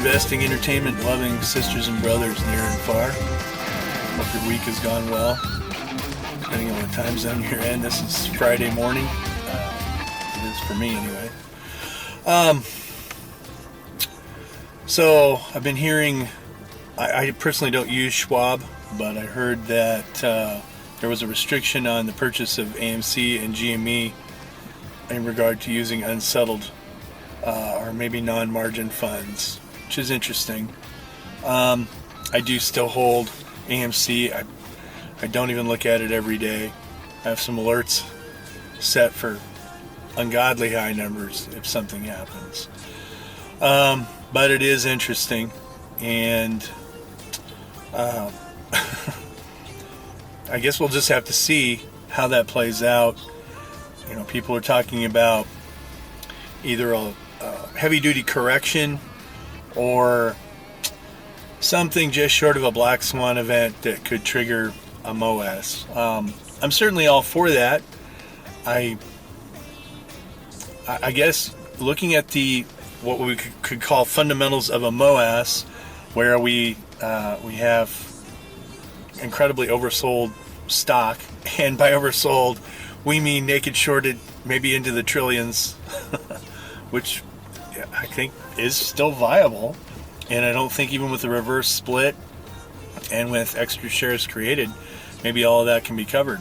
investing, entertainment, loving sisters and brothers near and far. Hope your week has gone well. Depending on what time zone you're in, this is Friday morning. It is for me anyway. So I've been hearing, I personally don't use Schwab, but I heard that there was a restriction on the purchase of AMC and GME in regard to using unsettled or maybe non-margin funds, which is interesting. I do still hold AMC. I don't even look at it every day. I have some alerts set for ungodly high numbers if something happens. But it is interesting, and I guess we'll just have to see how that plays out. You know, people are talking about either a heavy-duty correction or something just short of a black swan event that could trigger a MOAS. I'm certainly all for that. I guess looking at what we could call fundamentals of a MOAS, where we have incredibly oversold stock, and by oversold we mean naked shorted maybe into the trillions, which I think is still viable. And I don't think even with the reverse split and with extra shares created, maybe all of that can be covered.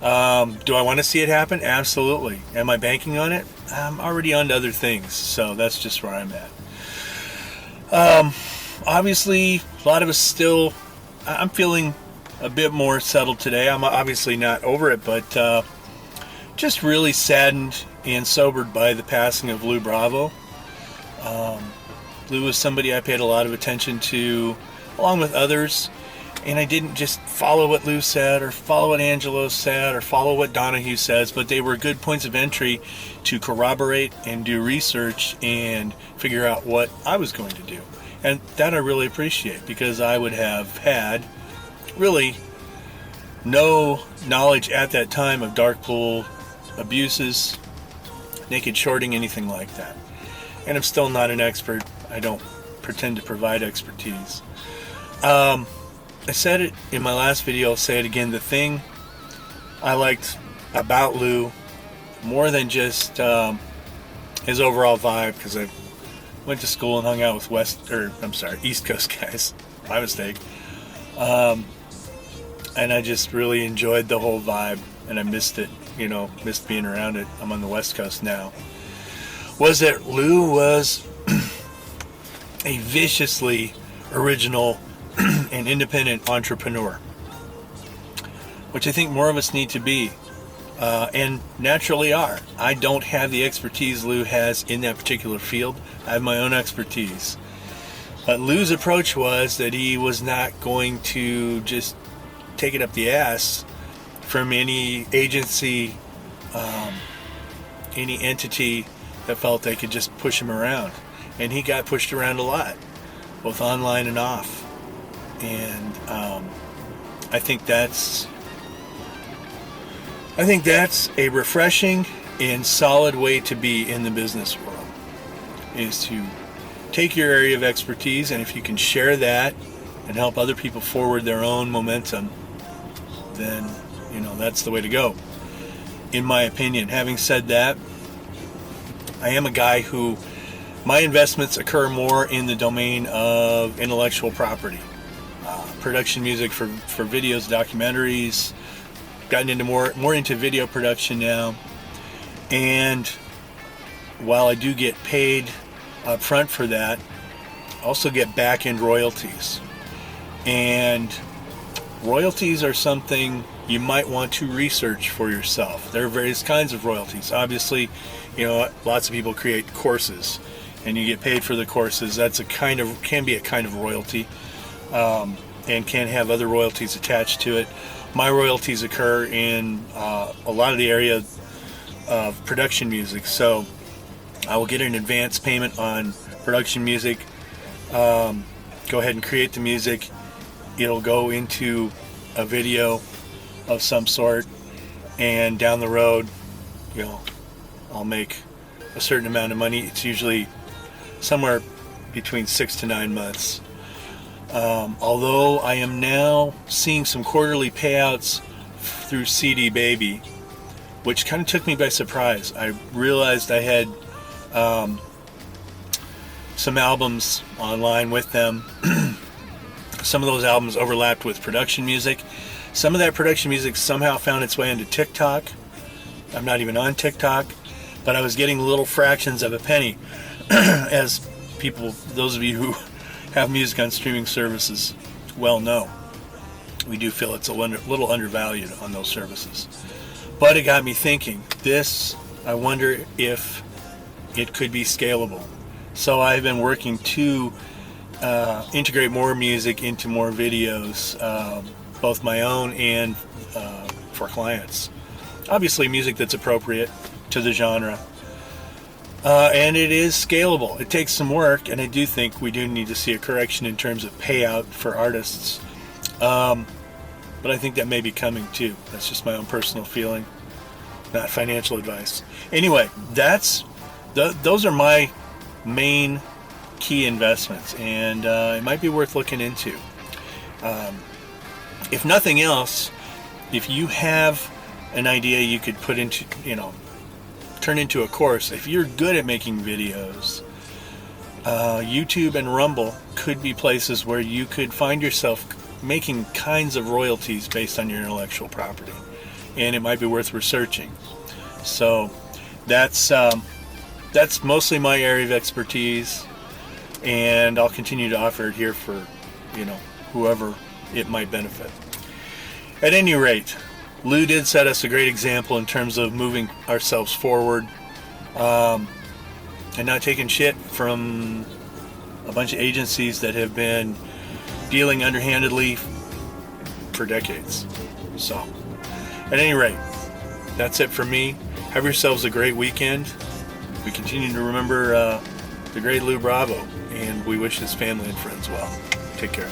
Do I want to see it happen? Absolutely. Am I banking on it? I'm already on to other things, so that's just where I'm at. Obviously, a lot of us still, I'm feeling a bit more settled today. I'm obviously not over it, but just really saddened and sobered by the passing of Lou Bravo. Lou was somebody I paid a lot of attention to, along with others, and I didn't just follow what Lou said or follow what Angelo said or follow what Donahue says, but they were good points of entry to corroborate and do research and figure out what I was going to do. And that I really appreciate, because I would have had really no knowledge at that time of dark pool abuses, naked shorting, anything like that. And I'm still not an expert. I don't pretend to provide expertise. I said it in my last video, I'll say it again. The thing I liked about Lou, more than just his overall vibe, because I went to school and hung out with East Coast guys. My mistake. And I just really enjoyed the whole vibe, and I missed it, missed being around it. I'm on the West Coast now. Was that Lou was a viciously original and independent entrepreneur, which I think more of us need to be, and naturally are. I don't have the expertise Lou has in that particular field. I have my own expertise. But Lou's approach was that he was not going to just take it up the ass from any agency, any entity that felt they could just push him around. And he got pushed around a lot, both online and off. And I think that's a refreshing and solid way to be in the business world, is to take your area of expertise, and if you can share that and help other people forward their own momentum, then that's the way to go, in my opinion. Having said that, I am a guy who, my investments occur more in the domain of intellectual property, production music for videos, documentaries. Gotten into more into video production now, and while I do get paid up front for that, I also get back-end royalties. And royalties are something you might want to research for yourself. There are various kinds of royalties. Obviously, lots of people create courses, and you get paid for the courses. That's can be a kind of royalty, and can have other royalties attached to it. My royalties occur in a lot of the area of production music, so I will get an advance payment on production music, go ahead and create the music. It'll go into a video of some sort, and down the road, I'll make a certain amount of money. It's usually somewhere between 6 to 9 months. Although I am now seeing some quarterly payouts through CD Baby, which kind of took me by surprise. I realized I had some albums online with them. Some of those albums overlapped with production music. Some of that production music somehow found its way into TikTok. I'm not even on TikTok, but I was getting little fractions of a penny. As people, those of you who have music on streaming services well know, we do feel it's a little undervalued on those services. But it got me thinking, I wonder if it could be scalable. So I've been working to integrate more music into more videos, both my own and for clients. Obviously music that's appropriate to the genre. And it is scalable. It takes some work, and I do think we do need to see a correction in terms of payout for artists. But I think that may be coming too. That's just my own personal feeling, not financial advice. Anyway, those are my main key investments, and it might be worth looking into. If nothing else, if you have an idea you could put into, turn into a course. If you're good at making videos, YouTube and Rumble could be places where you could find yourself making kinds of royalties based on your intellectual property, and it might be worth researching. So that's mostly my area of expertise, and I'll continue to offer it here for whoever it might benefit. At any rate, Lou did set us a great example in terms of moving ourselves forward, and not taking shit from a bunch of agencies that have been dealing underhandedly for decades. So, at any rate, that's it for me. Have yourselves a great weekend. We continue to remember the great Lou Bravo, and we wish his family and friends well. Take care.